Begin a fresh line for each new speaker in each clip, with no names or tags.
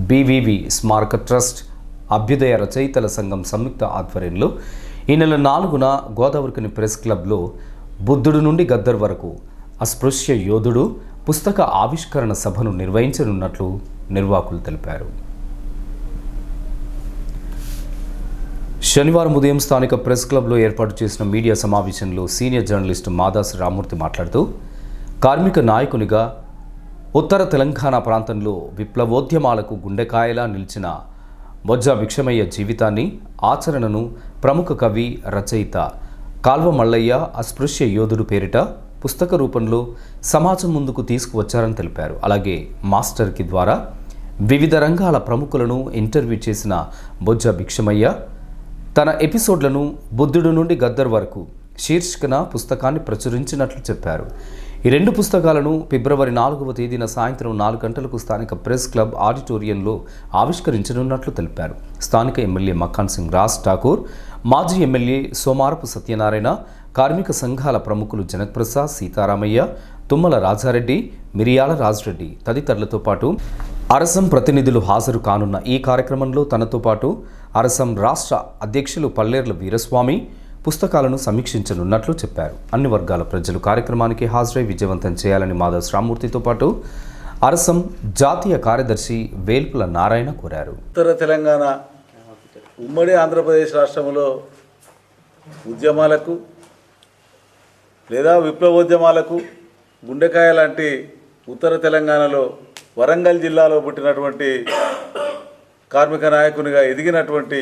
BVV స్మారక trust, అభ్యుదయ రచయితల సంఘం సంయుక్త ఆధ్వర్యంలో ఈ నెల 4న గోదావరికని ప్రెస్ క్లబ్లో బుద్ధుడు నుండి గద్దర్ వరకు అస్పృశ్య యోధుడు పుస్తక ఆవిష్కరణ సభను నిర్వహించనున్నట్లు నిర్వాహకులు తెలిపారు. శనివారం ఉదయం స్థానిక ప్రెస్ క్లబ్లో ఏర్పాటు చేసిన మీడియా సమావేశంలో సీనియర్ జర్నలిస్టు మాదాసి రామ్మూర్తి మాట్లాడుతూ, కార్మిక నాయకునిగా ఉత్తర తెలంగాణ ప్రాంతంలో విప్లవోద్యమాలకు గుండెకాయలా నిలిచిన బొజ్జ భిక్షమయ్య జీవితాన్ని, ఆచరణను ప్రముఖ కవి, రచయిత కాల్వ మల్లయ్య అస్పృశ్య యోధుడు పేరిట పుస్తక రూపంలో సమాజం ముందుకు తీసుకువచ్చారని తెలిపారు. అలాగే మాస్టర్కి ద్వారా వివిధ రంగాల ప్రముఖులను ఇంటర్వ్యూ చేసిన బొజ్జ భిక్షమయ్య తన ఎపిసోడ్లను బుద్ధుడు నుండి గద్దర్ వరకు శీర్షికన పుస్తకాన్ని ప్రచురించినట్లు చెప్పారు. ఈ 2 పుస్తకాలను ఫిబ్రవరి 4వ తేదీన సాయంత్రం 4 గంటలకు స్థానిక ప్రెస్ క్లబ్ ఆడిటోరియంలో ఆవిష్కరించనున్నట్లు తెలిపారు. స్థానిక ఎమ్మెల్యే మక్కాన్ సింగ్ రాజ్ ఠాకూర్, మాజీ ఎమ్మెల్యే సోమారపు సత్యనారాయణ, కార్మిక సంఘాల ప్రముఖులు జనక్ప్రసాద్, సీతారామయ్య, తుమ్మల రాజారెడ్డి, మిరియాల రాజరెడ్డి తదితరులతో పాటు అరసం ప్రతినిధులు హాజరు కానున్న ఈ కార్యక్రమంలో తనతో పాటు అరసం రాష్ట్ర అధ్యక్షులు పల్లేర్ల వీరస్వామి పుస్తకాలను సమీక్షించనున్నట్లు చెప్పారు. అన్ని వర్గాల ప్రజలు కార్యక్రమానికి హాజరై విజయవంతం చేయాలని మాదాసి రామ్మూర్తితో పాటు అరసం జాతీయ కార్యదర్శి వేల్పుల నారాయణ కోరారు.
ఉత్తర తెలంగాణ ఉమ్మడి ఆంధ్రప్రదేశ్ రాష్ట్రంలో ఉద్యమాలకు లేదా విప్లవోద్యమాలకు గుండెకాయ లాంటి ఉత్తర తెలంగాణలో వరంగల్ జిల్లాలో పుట్టినటువంటి కార్మిక నాయకునిగా ఎదిగినటువంటి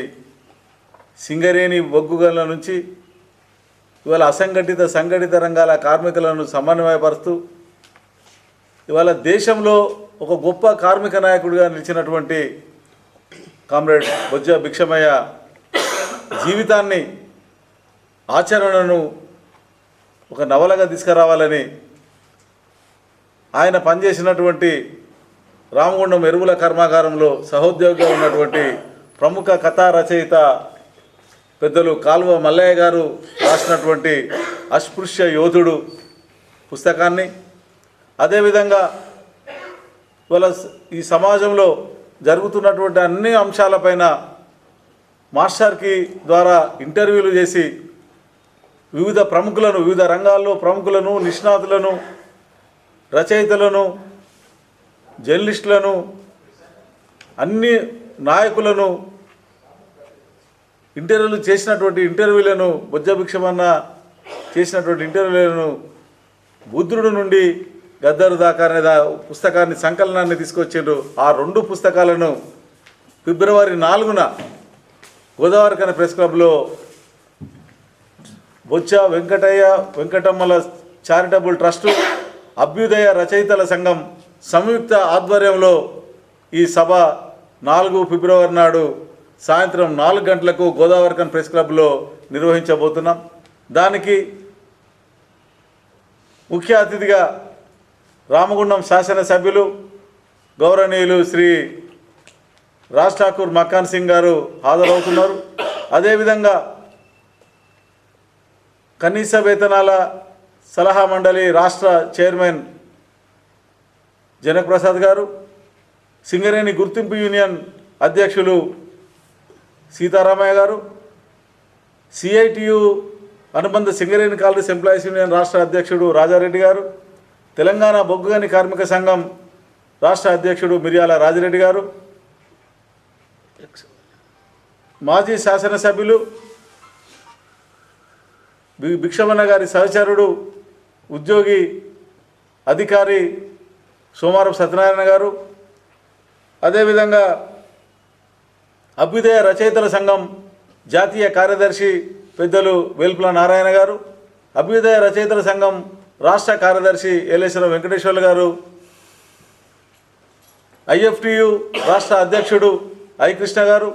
సింగరేణి బొగ్గుగల్ల నుంచి ఇవాళ అసంఘటిత సంఘటిత రంగాల కార్మికులను సమన్వయపరుస్తూ ఇవాళ దేశంలో ఒక గొప్ప కార్మిక నాయకుడిగా నిలిచినటువంటి కామ్రేడ్ బొజ్జ భిక్షమయ్య జీవితాన్ని, ఆచరణను ఒక నవలగా తీసుకురావాలని ఆయన పనిచేసినటువంటి రామగుండం ఎరువుల కర్మాగారంలో సహోద్యోగిగా ఉన్నటువంటి ప్రముఖ కథా రచయిత పెద్దలు కాల్వ మల్లయ్య గారు రాసినటువంటి అస్పృశ్య యోధుడు పుస్తకాన్ని, అదేవిధంగా ఇవాళ ఈ సమాజంలో జరుగుతున్నటువంటి అన్ని అంశాలపైన మాస్టర్కి ద్వారా ఇంటర్వ్యూలు చేసి వివిధ ప్రముఖులను, వివిధ రంగాల్లో ప్రముఖులను, నిష్ణాతులను, రచయితలను, జర్నలిస్టులను, అన్ని నాయకులను ఇంటర్వ్యూలు చేసినటువంటి ఇంటర్వ్యూలను బొజ్జ భిక్షమన్న చేసినటువంటి ఇంటర్వ్యూలను బుద్ధుడు నుండి గద్దరు దాకా అనే పుస్తకాన్ని సంకలనాన్ని తీసుకొచ్చిండ్రు. ఆ 2 పుస్తకాలను ఫిబ్రవరి 4న గోదావరికని ప్రెస్ క్లబ్లో బొజ్జ వెంకటమ్మల చారిటబుల్ ట్రస్టు, అభ్యుదయ రచయితల సంఘం సంయుక్త ఆధ్వర్యంలో ఈ సభ 4 ఫిబ్రవరి నాడు సాయంత్రం 4 గంటలకు గోదావరికని ప్రెస్ క్లబ్లో నిర్వహించబోతున్నాం. దానికి ముఖ్య అతిథిగా రామగుండం శాసనసభ్యులు గౌరవనీయులు శ్రీ రాజ్ ఠాకూర్, మక్కాన్ సింగ్ గారు హాజరవుతున్నారు. అదేవిధంగా కనీస వేతనాల సలహా మండలి రాష్ట్ర చైర్మన్ జనక్ప్రసాద్ గారు, సింగరేణి గుర్తింపు యూనియన్ అధ్యక్షులు సీతారామయ్య గారు, సిఐటియు అనుబంధ సింగరేణి కాలరీస్ ఎంప్లాయీస్ యూనియన్ రాష్ట్ర అధ్యక్షుడు రాజారెడ్డి గారు, తెలంగాణ బొగ్గుగని కార్మిక సంఘం రాష్ట్ర అధ్యక్షుడు మిరియాల రాజిరెడ్డి గారు, మాజీ శాసనసభ్యులు భిక్షమన్న గారి సహచరుడు, ఉద్యోగి, అధికారి సోమారపు సత్యనారాయణ గారు, అదేవిధంగా అభ్యుదయ రచయితల సంఘం జాతీయ కార్యదర్శి పెద్దలు వేల్పుల నారాయణ గారు, అభ్యుదయ రచయితల సంఘం రాష్ట్ర కార్యదర్శి ఏలేశ్వరం వెంకటేశ్వర్లు గారు, ఐఎఫ్టియు రాష్ట్ర అధ్యక్షుడు ఐ కృష్ణ గారు,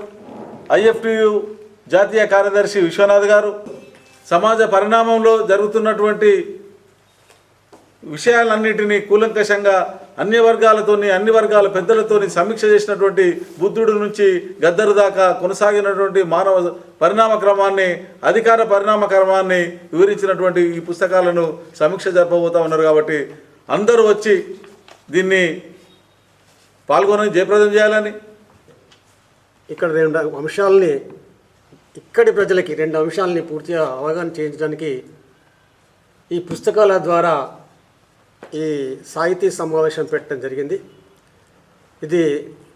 ఐఎఫ్టియు జాతీయ కార్యదర్శి విశ్వనాథ్ గారు, సమాజ పరిణామంలో జరుగుతున్నటువంటి విషయాలన్నింటినీ కూలంకషంగా అన్ని వర్గాల పెద్దలతోని సమీక్ష చేసినటువంటి బుద్ధుడు నుంచి గద్దరు దాకా కొనసాగినటువంటి మానవ పరిణామ క్రమాన్ని, అధికార పరిణామ క్రమాన్ని వివరించినటువంటి ఈ పుస్తకాలను సమీక్ష జరపబోతూ ఉన్నారు. కాబట్టి అందరూ వచ్చి దీన్ని పాల్గొని జయప్రదం చేయాలని.
ఇక్కడ ఇక్కడి ప్రజలకి 2 అంశాలని పూర్తిగా అవగాహన చేయించడానికి ఈ పుస్తకాల ద్వారా ఈ సాహితీ సమావేశం పెట్టడం జరిగింది. ఇది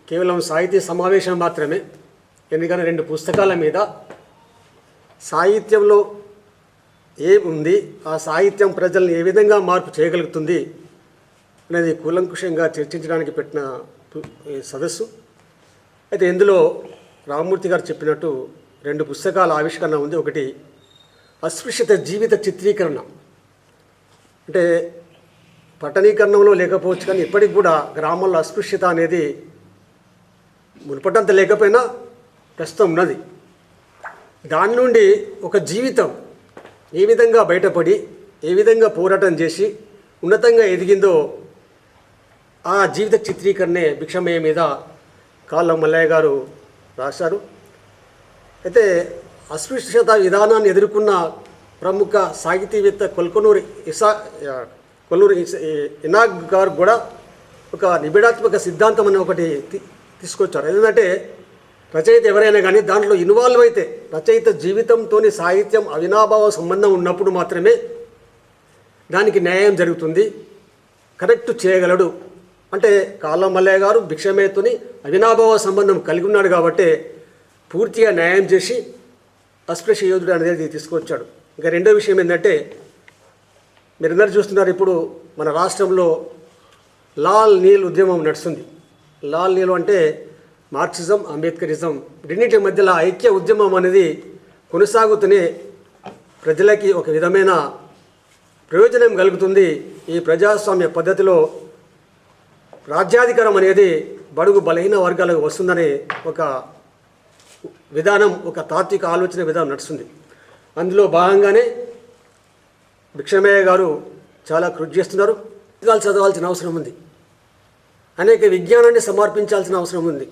కేవలం సాహితీ సమావేశం మాత్రమే, ఎందుకంటే 2 పుస్తకాల మీద సాహిత్యంలో ఏముంది, ఆ సాహిత్యం ప్రజల్ని ఏ విధంగా మార్పు చేయగలుగుతుంది అనేది కూలంకుషంగా చర్చించడానికి పెట్టిన ఈ సదస్సు. అయితే ఇందులో రామమూర్తి గారు చెప్పినట్టు 2 పుస్తకాల ఆవిష్కరణ ఉంది. ఒకటి అస్పృశ్యత జీవిత చిత్రీకరణ, అంటే పట్టణీకరణంలో లేకపోవచ్చు కానీ ఇప్పటికి కూడా గ్రామాల్లో అస్పృశ్యత అనేది మునుపటంత లేకపోయినా ప్రస్తుతం ఉన్నది. దాని నుండి ఒక జీవితం ఏ విధంగా బయటపడి ఏ విధంగా పోరాటం చేసి ఉన్నతంగా ఎదిగిందో ఆ జీవిత చిత్రీకరణే భిక్షమయ్య మీద కాళ్ళ మల్లయ్య గారు రాశారు. అయితే అస్పృశ్యత విధానాన్ని ఎదుర్కొన్న ప్రముఖ సాహితీవేత్త కొల్కనూరి ఇనాగ్ గారు కూడా ఒక నిబిడాత్మక సిద్ధాంతం అనే ఒకటి తీసుకొచ్చారు. ఎందుకంటే రచయిత ఎవరైనా కానీ దాంట్లో ఇన్వాల్వ్ అయితే రచయిత జీవితంతో సాహిత్యం అవినాభావ సంబంధం ఉన్నప్పుడు మాత్రమే దానికి న్యాయం జరుగుతుంది, కరెక్ట్ చేయగలడు. అంటే కాళ్ళ మల్లయ్య గారు భిక్షమయ్యతోని అవినాభావ సంబంధం కలిగి ఉన్నాడు కాబట్టి పూర్తిగా న్యాయం చేసి అస్పృశ్య యోధుడు అనేది తీసుకొచ్చాడు. ఇంకా రెండో విషయం ఏంటంటే, మీరందరూ చూస్తున్నారు, ఇప్పుడు మన రాష్ట్రంలో లాల్ నీల్ ఉద్యమం నడుస్తుంది. లాల్ నీల్ అంటే మార్క్సిజం, అంబేద్కరిజం రెండింటి మధ్యలో ఐక్య ఉద్యమం అనేది కొనసాగుతూనే ప్రజలకి ఒక విధమైన ప్రయోజనం కలుగుతుంది. ఈ ప్రజాస్వామ్య పద్ధతిలో రాజ్యాధికారం అనేది బడుగు బలహీన వర్గాలకు వస్తుందనే ఒక విధానం, ఒక తాత్విక ఆలోచన విధానం నడుస్తుంది. అందులో భాగంగానే భిక్షమయ్య గారు చాలా కృషి చేస్తున్నారు. పుస్తకాలు చదవాల్సిన అవసరం ఉంది, అనేక విజ్ఞానాన్ని సమర్పించాల్సిన అవసరం ఉంది.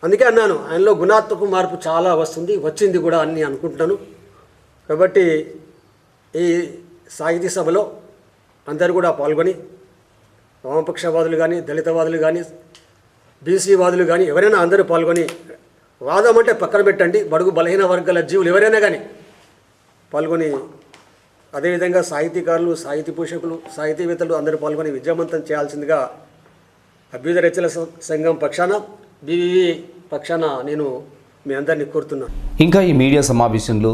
అందుకే అన్నాను, ఆయనలో గుణాత్మక మార్పు చాలా వచ్చింది కూడా అని అనుకుంటున్నాను. కాబట్టి ఈ సాహితీ సభలో అందరూ కూడా పాల్గొని, వామపక్షవాదులు కానీ, దళితవాదులు కానీ, బీసీవాదులు కానీ ఎవరైనా అందరూ పాల్గొని, వాదం అంటే పక్కన పెట్టండి, బడుగు బలహీన వర్గాల జీవులు ఎవరైనా కానీ పాల్గొని, అదేవిధంగా సాహితీకారులు, సాహితీ పోషకులు, సాహితీవేత్తలు అందరూ పాల్గొని విజయవంతం చేయాల్సిందిగా అభ్యుదయ రచయితల సంఘం పక్షాన, బీవీవీ పక్షాన నేను మీ అందరినీ కోరుతున్నాను.
ఇంకా ఈ మీడియా సమావేశంలో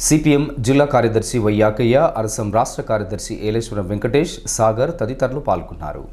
సిపిఎం జిల్లా కార్యదర్శి వై యాకయ్య, అరసం రాష్ట్ర కార్యదర్శి ఏలేశ్వరం వెంకటేష్, సాగర్ తదితరులు పాల్గొన్నారు.